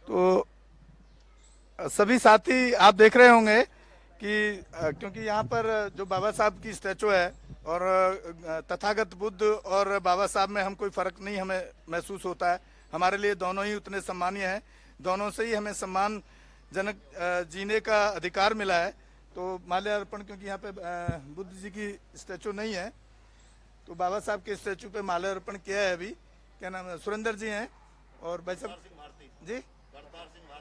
तो सभी साथी आप देख रहे होंगे कि क्योंकि यहाँ पर जो बाबा साहब की स्टैचू है और तथागत बुद्ध और बाबा साहब में हम कोई फ़र्क नहीं हमें महसूस होता है। हमारे लिए दोनों ही उतने सम्मानीय हैं, दोनों से ही हमें सम्मानजनक जीने का अधिकार मिला है। तो माल्यार्पण, क्योंकि यहाँ पे बुद्ध जी की स्टैचू नहीं है, तो बाबा साहब के स्टैचू पे माल्यार्पण किया है। अभी क्या नाम है, सुरेंद्र जी हैं और भाई साहब जी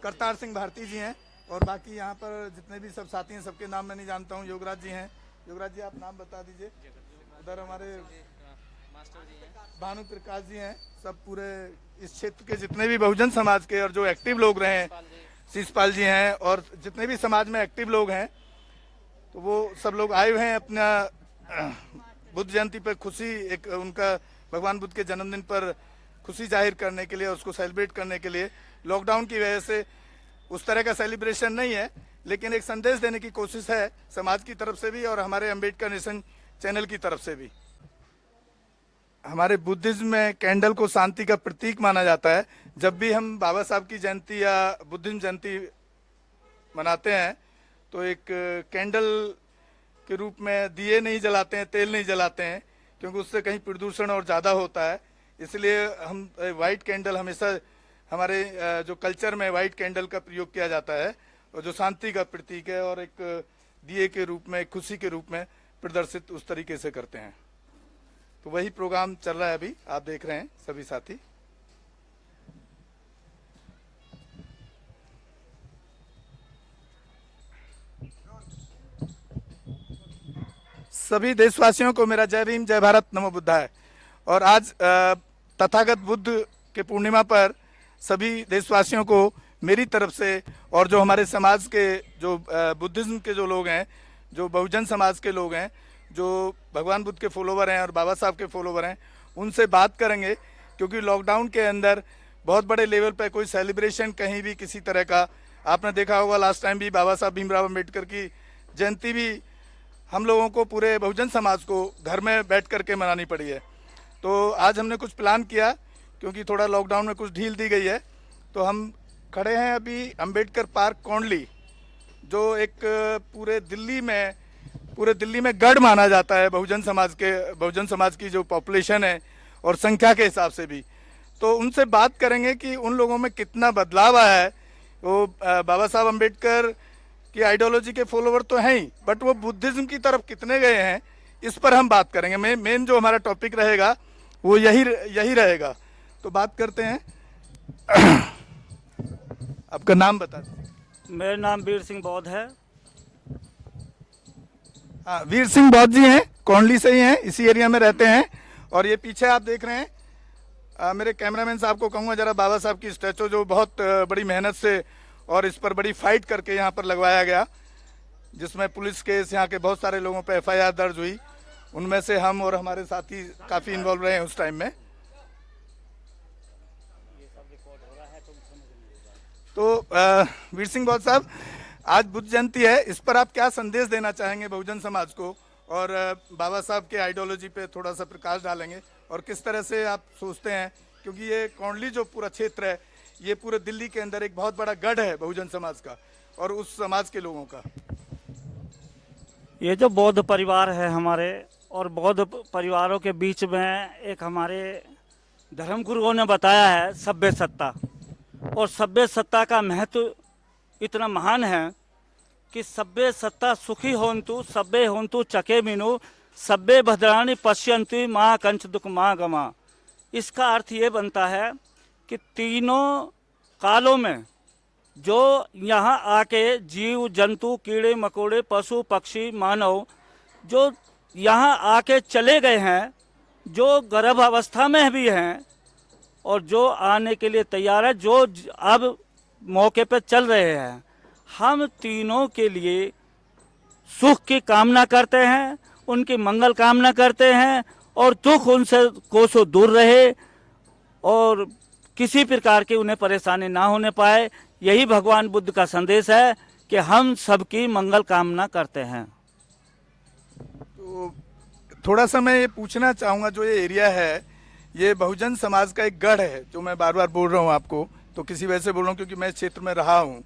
करतार सिंह भारती जी हैं, और बाकी यहाँ पर जितने भी सब साथी हैं सबके नाम मैं नहीं जानता हूँ। योगराज जी हैं, योगराज जी आप नाम बता दीजिए। उधर हमारे भानु प्रकाश जी हैं। सब पूरे इस क्षेत्र के जितने भी बहुजन समाज के और जो एक्टिव लोग रहे हैं, शीशपाल जी हैं, और जितने भी समाज में एक्टिव लोग हैं, तो वो सब लोग आए हुए हैं अपना बुद्ध जयंती पर खुशी, एक उनका भगवान बुद्ध के जन्मदिन पर खुशी जाहिर करने के लिए, उसको सेलिब्रेट करने के लिए। लॉकडाउन की वजह से उस तरह का सेलिब्रेशन नहीं है, लेकिन एक संदेश देने की कोशिश है समाज की तरफ से भी और हमारे अम्बेडकर नेशन चैनल की तरफ से भी। हमारे बुद्धिज्म में कैंडल को शांति का प्रतीक माना जाता है। जब भी हम बाबा साहब की जयंती या बुद्धिज्म जयंती मनाते हैं तो एक कैंडल के रूप में दिए नहीं जलाते हैं, तेल नहीं जलाते हैं, क्योंकि उससे कहीं प्रदूषण और ज़्यादा होता है। इसलिए हम वाइट कैंडल हमेशा, हमारे जो कल्चर में वाइट कैंडल का प्रयोग किया जाता है, और जो शांति का प्रतीक है और एक दिए के रूप में, खुशी के रूप में प्रदर्शित उस तरीके से करते हैं। तो वही प्रोग्राम चल रहा है अभी, आप देख रहे हैं सभी साथी। सभी देशवासियों को मेरा जय भीम, जय भारत, नमो बुद्धाय। और आज तथागत बुद्ध के पूर्णिमा पर सभी देशवासियों को मेरी तरफ से, और जो हमारे समाज के जो बुद्धिज्म के जो लोग हैं, जो बहुजन समाज के लोग हैं, जो भगवान बुद्ध के फॉलोवर हैं और बाबा साहब के फॉलोवर हैं, उनसे बात करेंगे। क्योंकि लॉकडाउन के अंदर बहुत बड़े लेवल पर कोई सेलिब्रेशन कहीं भी किसी तरह का, आपने देखा होगा लास्ट टाइम भी बाबा साहब भीमराव अम्बेडकर की जयंती भी हम लोगों को, पूरे बहुजन समाज को घर में बैठ करके मनानी पड़ी है। तो आज हमने कुछ प्लान किया, क्योंकि थोड़ा लॉकडाउन में कुछ ढील दी गई है। तो हम खड़े हैं अभी अम्बेडकर पार्क कोंडली, जो एक पूरे दिल्ली में गढ़ माना जाता है बहुजन समाज की जो पॉपुलेशन है और संख्या के हिसाब से भी। तो उनसे बात करेंगे कि उन लोगों में कितना बदलाव आया है। वो बाबा साहब अम्बेडकर की आइडियोलॉजी के फॉलोवर तो हैं ही, बट वो बुद्धिज्म की तरफ कितने गए हैं, इस पर हम बात करेंगे। मेन जो हमारा टॉपिक रहेगा वो यही रहेगा। तो बात करते हैं। आपका नाम बता दीजिए। मेरा नाम वीर सिंह बौद्ध है। हाँ, वीर सिंह बौद्ध जी हैं, कोंडली से ही हैं, इसी एरिया में रहते हैं। और ये पीछे आप देख रहे हैं, मेरे कैमरामैन साहब को कहूँगा जरा बाबा साहब की स्टैचू, जो बहुत बड़ी मेहनत से और इस पर बड़ी फाइट करके यहाँ पर लगवाया गया, जिसमें पुलिस केस, यहाँ के बहुत सारे लोगों पे FIR दर्ज हुई। उनमें से हम और हमारे साथी काफ़ी इन्वॉल्व रहे हैं उस टाइम में। तो वीर सिंह बौद्ध साहब, आज बुद्ध जयंती है, इस पर आप क्या संदेश देना चाहेंगे बहुजन समाज को, और बाबा साहब के आइडियोलॉजी पे थोड़ा सा प्रकाश डालेंगे, और किस तरह से आप सोचते हैं, क्योंकि ये कोंडली जो पूरा क्षेत्र है, ये पूरे दिल्ली के अंदर एक बहुत बड़ा गढ़ है बहुजन समाज का और उस समाज के लोगों का। ये जो बौद्ध परिवार है हमारे, और बौद्ध परिवारों के बीच में एक हमारे धर्मगुरुओं ने बताया है सभ्य सत्ता, और सभ्य सत्ता का महत्व इतना महान है कि सभ्य सत्ता सुखी होन्तु सभ्य होन्तु चके मिनु सभ्य भद्राणि पश्यन्तु माँ कंच दुख माँ गमा। इसका अर्थ ये बनता है कि तीनों कालों में जो यहाँ आके जीव जंतु, कीड़े मकोड़े, पशु पक्षी, मानव जो यहाँ आके चले गए हैं, जो गर्भ अवस्था में भी हैं और जो आने के लिए तैयार है, जो अब मौके पर चल रहे हैं, हम तीनों के लिए सुख की कामना करते हैं, उनकी मंगल कामना करते हैं, और दुख उनसे कोसों दूर रहे और किसी प्रकार की उन्हें परेशानी ना होने पाए। यही भगवान बुद्ध का संदेश है कि हम सबकी मंगल कामना करते हैं। तो थोड़ा सा मैं ये पूछना चाहूँगा, जो ये एरिया है ये बहुजन समाज का एक गढ़ है, जो मैं बार बार बोल रहा हूँ आपको तो किसी वजह से बोल रहा हूँ क्योंकि मैं इस क्षेत्र में रहा हूँ।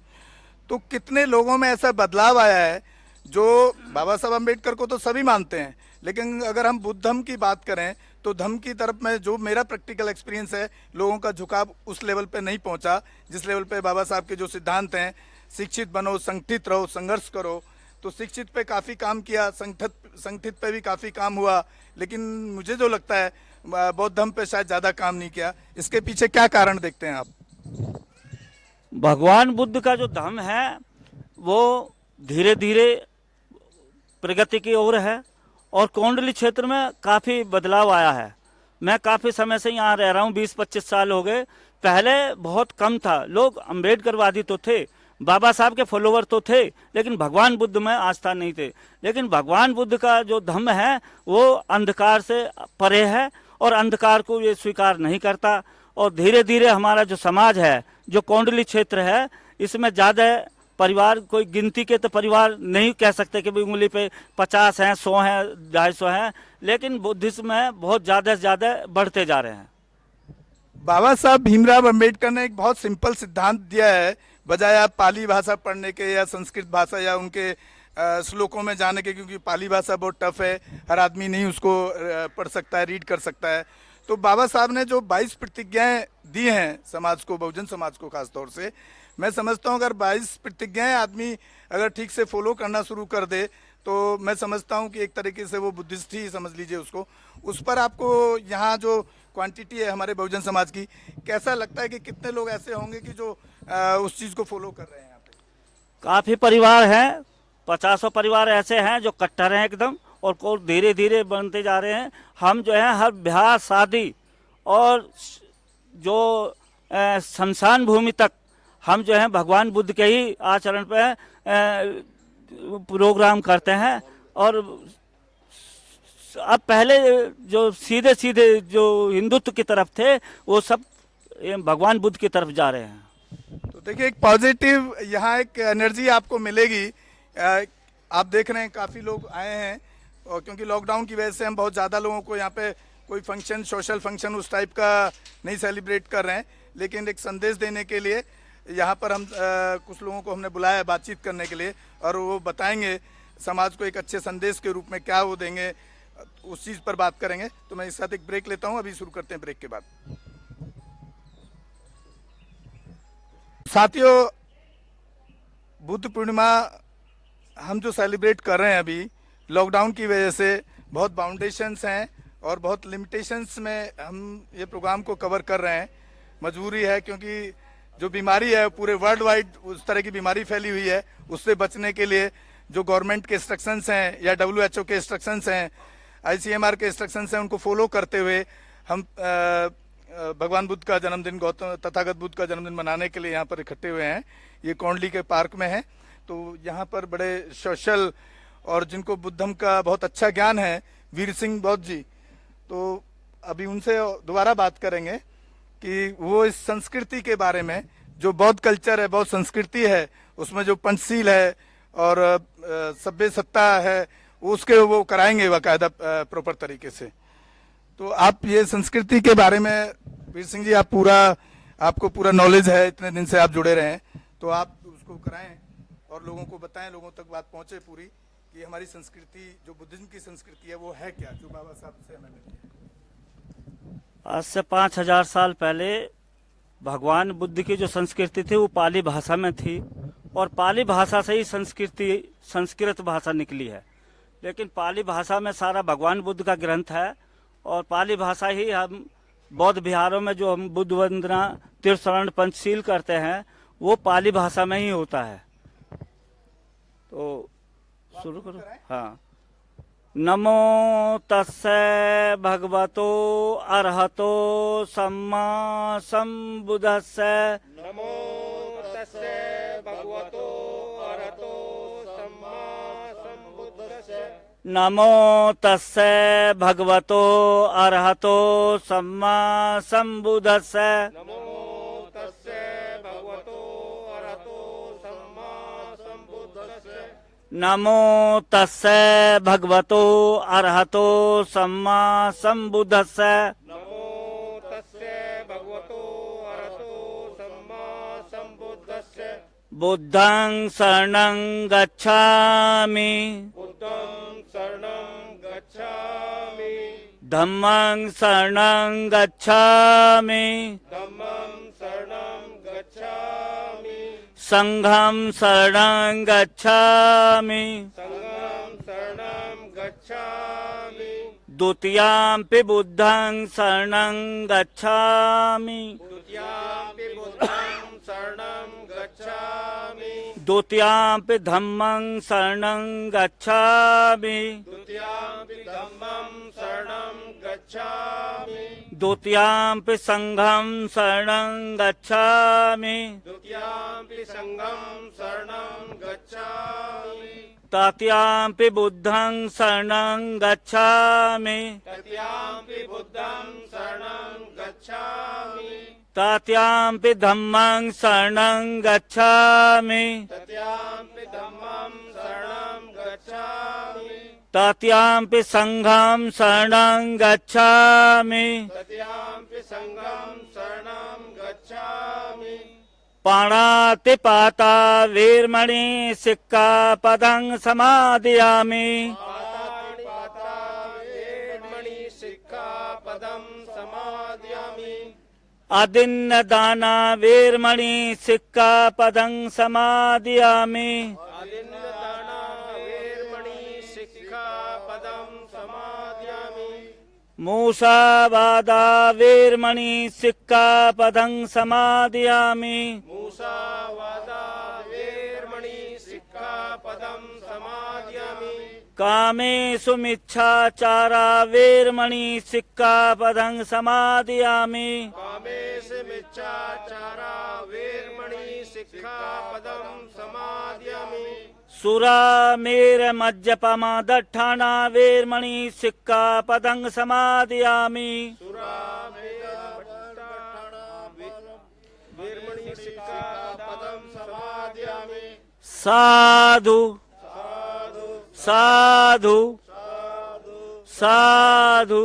तो कितने लोगों में ऐसा बदलाव आया है, जो बाबा साहब अम्बेडकर को तो सभी मानते हैं, लेकिन अगर हम बुद्ध धम्म की बात करें तो धम्म की तरफ में जो मेरा प्रैक्टिकल एक्सपीरियंस है, लोगों का झुकाव उस लेवल पे नहीं पहुंचा जिस लेवल पे बाबा साहब के जो सिद्धांत हैं, शिक्षित बनो, संगठित रहो, संघर्ष करो। तो शिक्षित पे काफ़ी काम किया, संगठित पे भी काफ़ी काम हुआ, लेकिन मुझे जो लगता है बौद्ध धम्म पे शायद ज़्यादा काम नहीं किया। इसके पीछे क्या कारण देखते हैं आप? भगवान बुद्ध का जो धम्म है वो धीरे धीरे प्रगति की ओर है और कोंडली क्षेत्र में काफ़ी बदलाव आया है। मैं काफ़ी समय से यहाँ रह रहा हूँ, 20-25 साल हो गए। पहले बहुत कम था, लोग अम्बेडकरवादी तो थे, बाबा साहब के फॉलोवर तो थे, लेकिन भगवान बुद्ध में आस्था नहीं थे। लेकिन भगवान बुद्ध का जो धम्म है वो अंधकार से परे है और अंधकार को ये स्वीकार नहीं करता। और धीरे धीरे हमारा जो समाज है, जो कोंडली क्षेत्र है, इसमें ज़्यादा परिवार, कोई गिनती के तो परिवार नहीं कह सकते कि उंगली पे 50 हैं, 100 हैं, 250 हैं, लेकिन बुद्धिज्म में बहुत ज़्यादा से ज़्यादा बढ़ते जा रहे हैं। बाबा साहब भीमराव अंबेडकर ने एक बहुत सिंपल सिद्धांत दिया है, बजाय आप पाली भाषा पढ़ने के या संस्कृत भाषा या उनके श्लोकों में जाने के, क्योंकि पाली भाषा बहुत टफ है, हर आदमी नहीं उसको पढ़ सकता है, रीड कर सकता है। तो बाबा साहब ने जो 22 प्रतिज्ञाएं दी हैं समाज को, बहुजन समाज को खास तौर से, मैं समझता हूं अगर 22 प्रतिज्ञाएं आदमी अगर ठीक से फॉलो करना शुरू कर दे तो मैं समझता हूं कि एक तरीके से वो बुद्धिस्ट ही समझ लीजिए उसको। उस पर आपको यहाँ जो क्वांटिटी है हमारे बहुजन समाज की, कैसा लगता है कि कितने लोग ऐसे होंगे कि जो उस चीज़ को फॉलो कर रहे हैं यहाँ पे? काफ़ी परिवार हैं, 50 परिवार ऐसे हैं जो कट्टर हैं एकदम, और को धीरे धीरे बनते जा रहे हैं। हम जो है हर ब्याह शादी और जो शमशान भूमि तक हम जो है भगवान बुद्ध के ही आचरण पे प्रोग्राम करते हैं। और अब पहले जो सीधे सीधे जो हिंदुत्व की तरफ थे वो सब भगवान बुद्ध की तरफ जा रहे हैं। तो देखिए एक पॉजिटिव यहाँ एक एनर्जी आपको मिलेगी। आप देख रहे हैं काफ़ी लोग आए हैं, और क्योंकि लॉकडाउन की वजह से हम बहुत ज़्यादा लोगों को यहाँ पे कोई फंक्शन, सोशल फंक्शन उस टाइप का नहीं सेलिब्रेट कर रहे हैं, लेकिन एक संदेश देने के लिए यहाँ पर हम कुछ लोगों को हमने बुलाया है बातचीत करने के लिए, और वो बताएंगे समाज को एक अच्छे संदेश के रूप में क्या वो देंगे, उस चीज़ पर बात करेंगे। तो मैं इस साथ एक ब्रेक लेता हूँ, अभी शुरू करते हैं ब्रेक के बाद। साथियों, बुद्ध पूर्णिमा हम जो सेलिब्रेट कर रहे हैं अभी, लॉकडाउन की वजह से बहुत बाउंडेशंस हैं और बहुत लिमिटेशंस में हम ये प्रोग्राम को कवर कर रहे हैं। मजबूरी है, क्योंकि जो बीमारी है पूरे वर्ल्ड वाइड उस तरह की बीमारी फैली हुई है, उससे बचने के लिए जो गवर्नमेंट के इंस्ट्रक्शंस हैं या WHO के इंस्ट्रक्शंस हैं, ICMR के इंस्ट्रक्शंस हैं, उनको फॉलो करते हुए हम भगवान बुद्ध का जन्मदिन, गौतम तथागत बुद्ध का जन्मदिन मनाने के लिए यहाँ पर इकट्ठे हुए हैं। ये कोंडली के पार्क में है। तो यहाँ पर बड़े सोशल और जिनको बुद्धम का बहुत अच्छा ज्ञान है, वीर सिंह बौद्ध जी, तो अभी उनसे दोबारा बात करेंगे कि वो इस संस्कृति के बारे में, जो बौद्ध कल्चर है, बौद्ध संस्कृति है, उसमें जो पंचशील है और सभ्य सत्ता है, उसके वो कराएंगे बाकायदा प्रॉपर तरीके से। तो आप ये संस्कृति के बारे में, वीर सिंह जी, आपको पूरा नॉलेज है, इतने दिन से आप जुड़े रहे हैं, तो आप उसको कराएं और लोगों को बताएं, लोगों तक बात पहुंचे पूरी कि हमारी संस्कृति, जो बुद्धिज्म की संस्कृति है, वो है क्या, जो बाबा साहब से हमें मिली है। आज से 5000 साल पहले भगवान बुद्ध की जो संस्कृति थी वो पाली भाषा में थी, और पाली भाषा से ही संस्कृत भाषा निकली है। लेकिन पाली भाषा में सारा भगवान बुद्ध का ग्रंथ है, और पाली भाषा ही हम बौद्ध विहारों में जो हम बुद्ध वंदना, तीर्थशरण, पंचशील करते हैं, वो पाली भाषा में ही होता है। तो शुरू करो। हाँ। नमो तस्से भगवतो अरहतो सम्मा संबुद्धस्से। नमो तस्से भगवतो अरहतो सम्मा संबुद्धस्से। नमो तस्से भगवतो अरहतो सम्मा संबुद्धस्से। नमो तस्से भगवतो अरहतो सम्मा संबुद्धस्से। नमो तस्से भगवतो अरहतो सम्मा संबुद्धस्से। नमो तस्से भगवतो अरहतो सम्मा बुद्धं शरणं गच्छामि बुद्धं शरणं गच्छामि धम्मं शरणं गच्छामि धम्मं शरणं गच्छामि संघं शरणं गच्छामि संघं शरणं गच्छामि द्वितीयाम्पि बुद्धं शरणं गच्छामि द्वितीयाम्पि बुद्धं शरणं गच्छामि द्वितीयाम्पि धम्मं शरणं गच्छामि द्वितीयाम्पि धम्मं शरणं गच्छामि द्वितीयाम्पि संघं शरणं गच्छामि द्वितीयाम्पि संघं शरणं गच्छामि तृतीयाम्पि बुद्धं शरणं गच्छामि तृतीयाम्पि बुद्धं शरणं गच्छामि तृतीयाम्पि धम्मं शरणं गच्छामि तृतीयाम्पि धम्मं शरणं गच्छामि तृतीयाम्पि संघं शरणं गच्छामि तृतीयाम्पि संघं शरणं गच्छामि पाणातिपाता वीरमणि सिक्खापदं समादयामि पातानिपाता वेरमणि सिक्खापदं समादयामि अदिन्नदाना वीरमणि सिक्खापदं समादयामि अदिन्नदाना वेरमणि सिक्खापदं समादयामि मूषावादा वीरमणि सिक्खापदं समादयामि मूसावादा वेरमणि सिक्खापदं समादयामि कामेषु मिच्छाचारा वीरमणि सिक्खापदं समादयामि कामेशमिच्छाचारा वेरमणि सिक्खापदं समादयामि सुरामेरमज्जपमादट्ठाना वीरमणि सिक्खापदं समादयामि वेरमणि सिक्खापदं समादयामि साधु साधु साधु